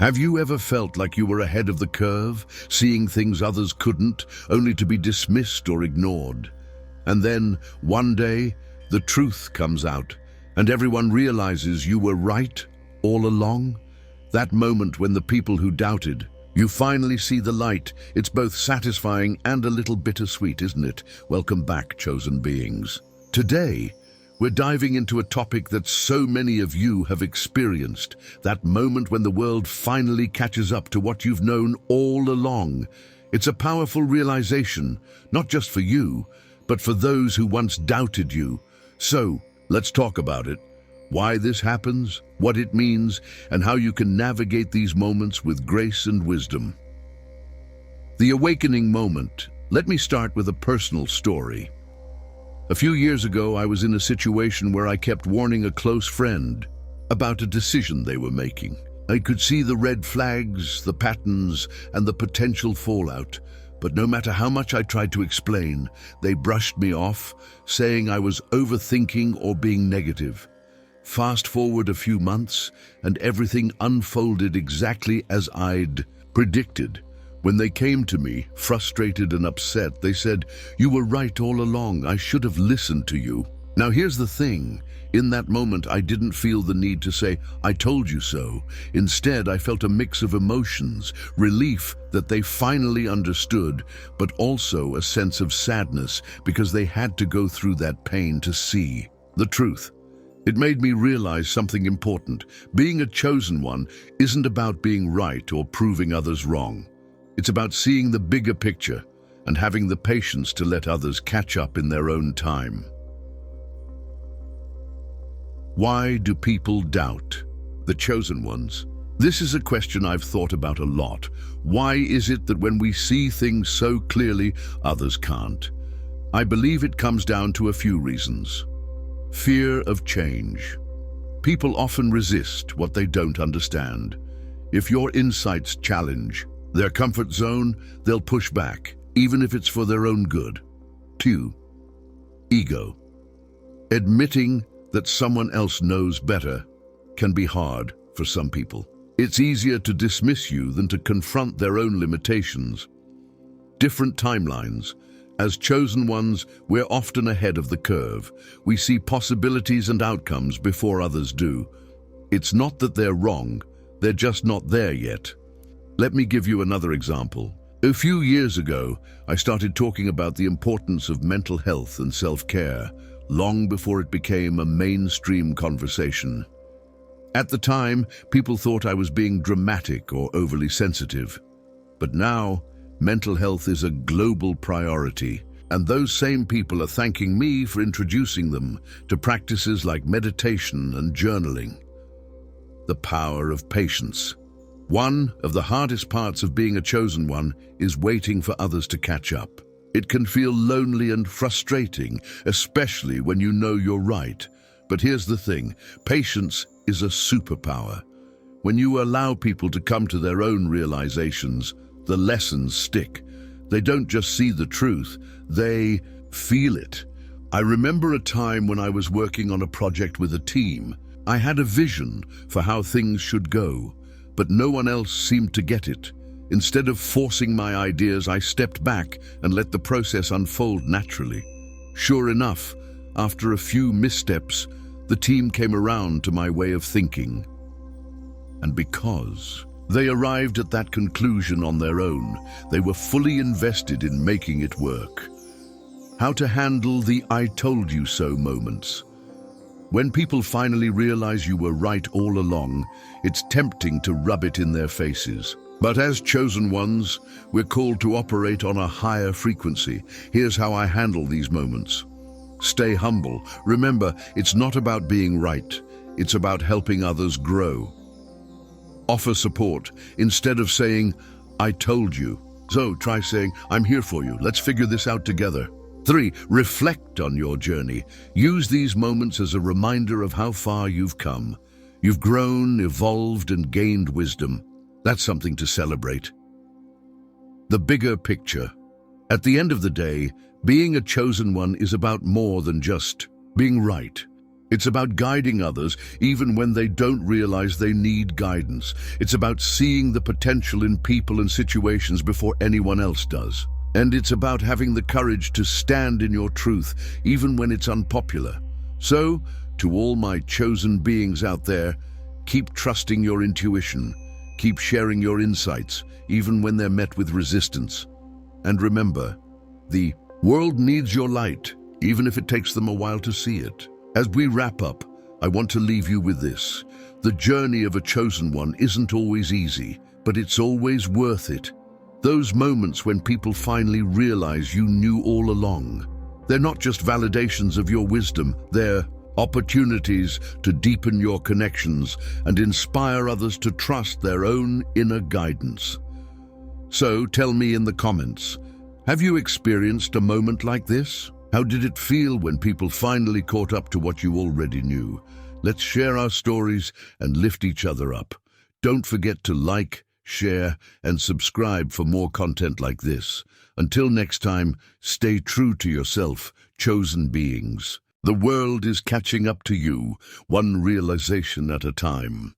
Have you ever felt like you were ahead of the curve, seeing things others couldn't, only to be dismissed or ignored? And then, one day, the truth comes out, and everyone realizes you were right all along? That moment when the people who doubted, you finally see the light. It's both satisfying and a little bittersweet, isn't it? Welcome back, chosen beings. Today, we're diving into a topic that so many of you have experienced, that moment when the world finally catches up to what you've known all along. It's a powerful realization, not just for you, but for those who once doubted you. So, let's talk about it. Why this happens, what it means, and how you can navigate these moments with grace and wisdom. The awakening moment. Let me start with a personal story. A few years ago, I was in a situation where I kept warning a close friend about a decision they were making. I could see the red flags, the patterns, and the potential fallout, but no matter how much I tried to explain, they brushed me off, saying I was overthinking or being negative. Fast forward a few months, and everything unfolded exactly as I'd predicted. When they came to me, frustrated and upset, they said, "You were right all along. I should have listened to you." Now here's the thing. In that moment, I didn't feel the need to say, "I told you so." Instead, I felt a mix of emotions, relief that they finally understood, but also a sense of sadness because they had to go through that pain to see the truth. It made me realize something important. Being a chosen one isn't about being right or proving others wrong. It's about seeing the bigger picture and having the patience to let others catch up in their own time. Why do people doubt the chosen ones? This is a question I've thought about a lot. Why is it that when we see things so clearly, others can't? I believe it comes down to a few reasons. Fear of change. People often resist what they don't understand. If your insights challenge their comfort zone, they'll push back, even if it's for their own good. 2. Ego. Admitting that someone else knows better can be hard for some people. It's easier to dismiss you than to confront their own limitations. Different timelines. As chosen ones, we're often ahead of the curve. We see possibilities and outcomes before others do. It's not that they're wrong, they're just not there yet. Let me give you another example. A few years ago, I started talking about the importance of mental health and self-care, long before it became a mainstream conversation. At the time, people thought I was being dramatic or overly sensitive. But now, mental health is a global priority, and those same people are thanking me for introducing them to practices like meditation and journaling. The power of patience. One of the hardest parts of being a chosen one is waiting for others to catch up. It can feel lonely and frustrating, especially when you know you're right. But here's the thing, patience is a superpower. When you allow people to come to their own realizations, the lessons stick. They don't just see the truth, they feel it. I remember a time when I was working on a project with a team. I had a vision for how things should go, but no one else seemed to get it. Instead of forcing my ideas, I stepped back and let the process unfold naturally. Sure enough, after a few missteps, the team came around to my way of thinking. And because they arrived at that conclusion on their own, they were fully invested in making it work. How to handle the "I told you so" moments. When people finally realize you were right all along, it's tempting to rub it in their faces. But as chosen ones, we're called to operate on a higher frequency. Here's how I handle these moments. Stay humble. Remember, it's not about being right. It's about helping others grow. Offer support. Instead of saying, "I told you." So try saying, "I'm here for you. Let's figure this out together." 3. Reflect on your journey. Use these moments as a reminder of how far you've come. You've grown, evolved, and gained wisdom. That's something to celebrate. The bigger picture. At the end of the day, being a chosen one is about more than just being right. It's about guiding others even when they don't realize they need guidance. It's about seeing the potential in people and situations before anyone else does. And it's about having the courage to stand in your truth even when it's unpopular. So, to all my chosen beings out there, keep trusting your intuition. Keep sharing your insights even when they're met with resistance. And remember, the world needs your light, even if it takes them a while to see it. As we wrap up, I want to leave you with this. The journey of a chosen one isn't always easy, but it's always worth it. Those moments when people finally realize you knew all along. They're not just validations of your wisdom, they're opportunities to deepen your connections and inspire others to trust their own inner guidance. So tell me in the comments, have you experienced a moment like this? How did it feel when people finally caught up to what you already knew? Let's share our stories and lift each other up. Don't forget to like, share, and subscribe for more content like this. Until next time, stay true to yourself, chosen beings. The world is catching up to you, one realization at a time.